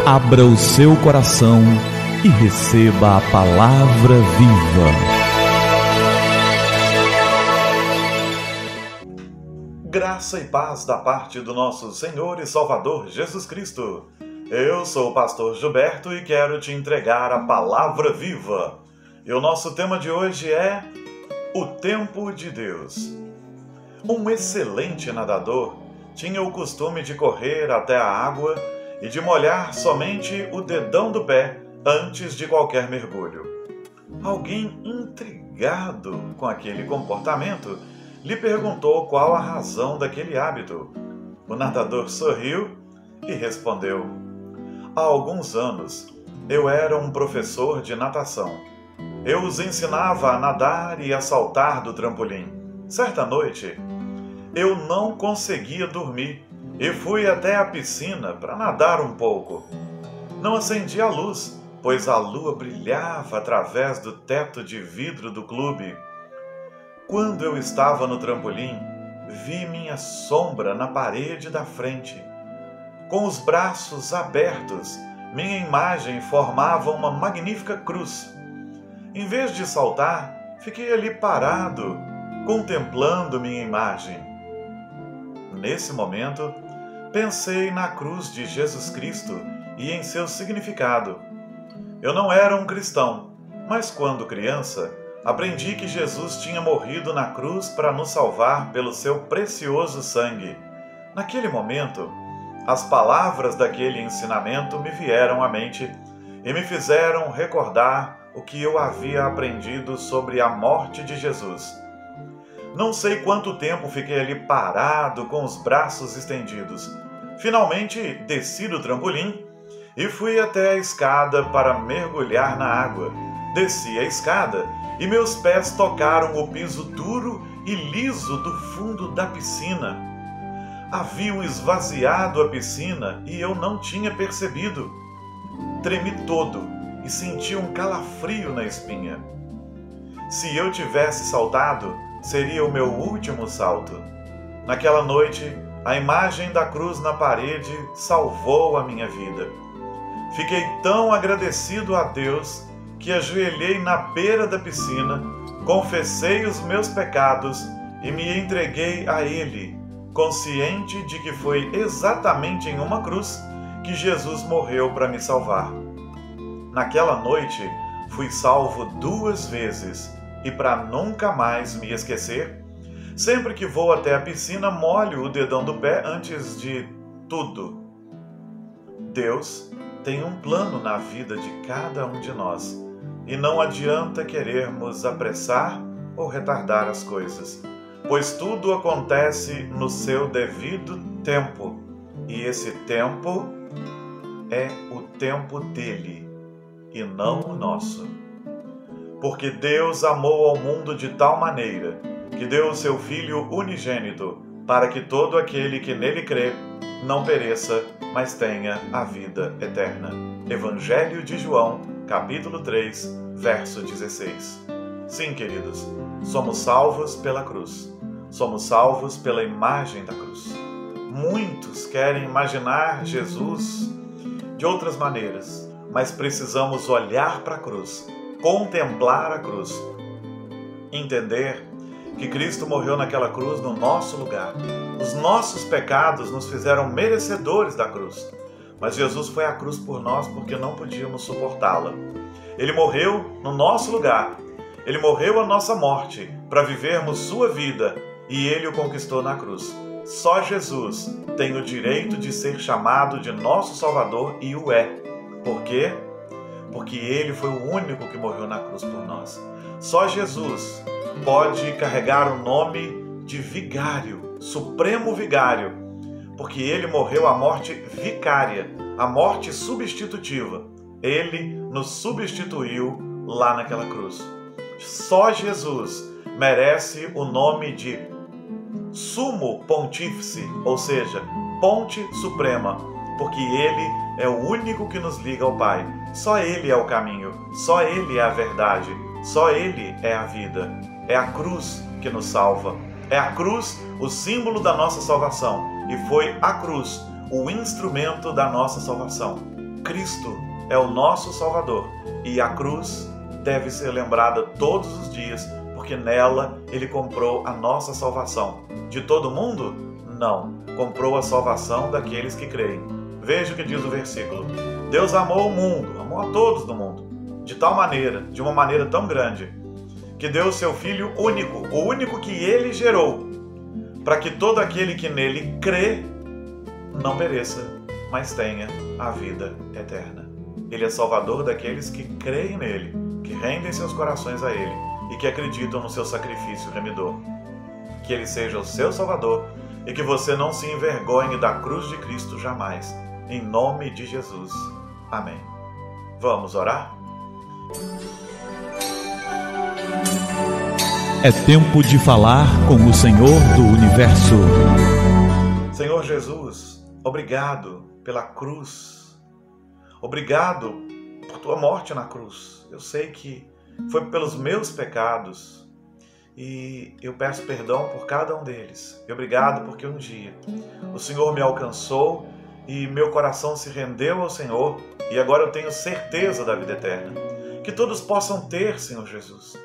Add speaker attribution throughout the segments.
Speaker 1: Abra o seu coração e receba a palavra viva.
Speaker 2: Graça e paz da parte do nosso Senhor e Salvador Jesus Cristo. Eu sou o pastor Gilberto e quero te entregar a palavra viva. E o nosso tema de hoje é o tempo de Deus. Um excelente nadador tinha o costume de correr até a água e de molhar somente o dedão do pé antes de qualquer mergulho. Alguém intrigado com aquele comportamento lhe perguntou qual a razão daquele hábito. O nadador sorriu e respondeu: há alguns anos eu era um professor de natação. Eu os ensinava a nadar e a saltar do trampolim. Certa noite, eu não conseguia dormir e fui até a piscina para nadar um pouco. Não acendi a luz, pois a lua brilhava através do teto de vidro do clube. Quando eu estava no trampolim, vi minha sombra na parede da frente. Com os braços abertos, minha imagem formava uma magnífica cruz. Em vez de saltar, fiquei ali parado, contemplando minha imagem. Nesse momento, pensei na cruz de Jesus Cristo e em seu significado. Eu não era um cristão, mas quando criança, aprendi que Jesus tinha morrido na cruz para nos salvar pelo seu precioso sangue. Naquele momento, as palavras daquele ensinamento me vieram à mente e me fizeram recordar o que eu havia aprendido sobre a morte de Jesus. Não sei quanto tempo fiquei ali parado com os braços estendidos. Finalmente desci do trampolim e fui até a escada para mergulhar na água. Desci a escada e meus pés tocaram o piso duro e liso do fundo da piscina. Haviam esvaziado a piscina e eu não tinha percebido. Tremi todo e senti um calafrio na espinha. Se eu tivesse saltado, seria o meu último salto. Naquela noite, a imagem da cruz na parede salvou a minha vida. Fiquei tão agradecido a Deus que ajoelhei na beira da piscina, confessei os meus pecados e me entreguei a Ele, consciente de que foi exatamente em uma cruz que Jesus morreu para me salvar. Naquela noite, fui salvo 2 vezes e para nunca mais me esquecer, sempre que vou até a piscina, molho o dedão do pé antes de tudo. Deus tem um plano na vida de cada um de nós e não adianta querermos apressar ou retardar as coisas, pois tudo acontece no seu devido tempo e esse tempo é o tempo dele e não o nosso. Porque Deus amou ao mundo de tal maneira que deu o seu Filho unigênito para que todo aquele que nele crê não pereça, mas tenha a vida eterna. Evangelho de João, capítulo 3, verso 16. Sim, queridos, somos salvos pela cruz. Somos salvos pela imagem da cruz. Muitos querem imaginar Jesus de outras maneiras, mas precisamos olhar para a cruz, contemplar a cruz, entender que Cristo morreu naquela cruz no nosso lugar. Os nossos pecados nos fizeram merecedores da cruz, mas Jesus foi à cruz por nós porque não podíamos suportá-la. Ele morreu no nosso lugar, Ele morreu a nossa morte para vivermos sua vida e Ele o conquistou na cruz. Só Jesus tem o direito de ser chamado de nosso Salvador e o é. Por quê? Porque Ele foi o único que morreu na cruz por nós. Só Jesus pode carregar o nome de vigário, supremo vigário, porque Ele morreu a morte vicária, a morte substitutiva. Ele nos substituiu lá naquela cruz. Só Jesus merece o nome de Sumo Pontífice, ou seja, Ponte Suprema, porque Ele é o único que nos liga ao Pai. Só Ele é o caminho, só Ele é a verdade, só Ele é a vida. É a cruz que nos salva. É a cruz o símbolo da nossa salvação. E foi a cruz o instrumento da nossa salvação. Cristo é o nosso Salvador e a cruz deve ser lembrada todos os dias, porque nela Ele comprou a nossa salvação. De todo mundo? Não. Comprou a salvação daqueles que creem. Veja o que diz o versículo. Deus amou o mundo, amou a todos do mundo, de tal maneira, de uma maneira tão grande, que deu o seu Filho único, o único que Ele gerou, para que todo aquele que nele crê não pereça, mas tenha a vida eterna. Ele é Salvador daqueles que creem nele, que rendem seus corações a Ele e que acreditam no seu sacrifício remidor. Que Ele seja o seu Salvador e que você não se envergonhe da cruz de Cristo jamais. Em nome de Jesus. Amém. Vamos orar?
Speaker 1: É tempo de falar com o Senhor do Universo.
Speaker 2: Senhor Jesus, obrigado pela cruz. Obrigado por tua morte na cruz. Eu sei que foi pelos meus pecados e eu peço perdão por cada um deles. E obrigado porque um dia o Senhor me alcançou e meu coração se rendeu ao Senhor e agora eu tenho certeza da vida eterna. Que todos possam ter, Senhor Jesus.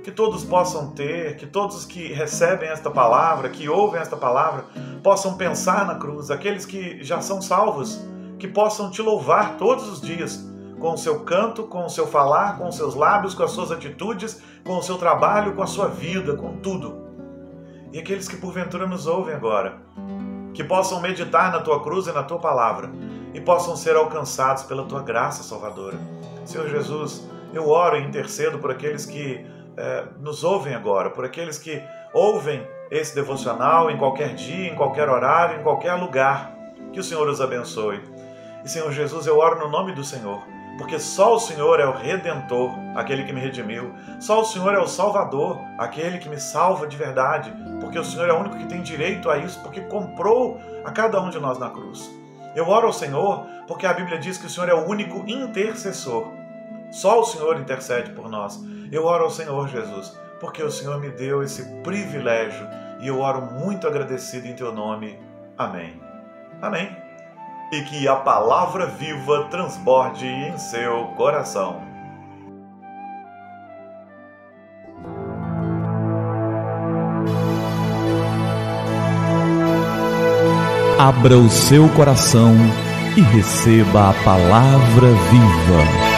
Speaker 2: Que todos possam ter, que todos que recebem esta palavra, que ouvem esta palavra, possam pensar na cruz. Aqueles que já são salvos, que possam te louvar todos os dias, com o seu canto, com o seu falar, com os seus lábios, com as suas atitudes, com o seu trabalho, com a sua vida, com tudo. E aqueles que porventura nos ouvem agora, que possam meditar na tua cruz e na tua palavra e possam ser alcançados pela tua graça salvadora. Senhor Jesus, eu oro e intercedo por aqueles que nos ouvem agora, por aqueles que ouvem esse devocional em qualquer dia, em qualquer horário, em qualquer lugar. Que o Senhor os abençoe. E Senhor Jesus, eu oro no nome do Senhor, porque só o Senhor é o Redentor, aquele que me redimiu. Só o Senhor é o Salvador, aquele que me salva de verdade, porque o Senhor é o único que tem direito a isso, porque comprou a cada um de nós na cruz. Eu oro ao Senhor porque a Bíblia diz que o Senhor é o único intercessor. Só o Senhor intercede por nós. Eu oro ao Senhor Jesus, porque o Senhor me deu esse privilégio e eu oro muito agradecido em teu nome. Amém. Amém. E que a palavra viva transborde em seu coração.
Speaker 1: Abra o seu coração e receba a palavra viva.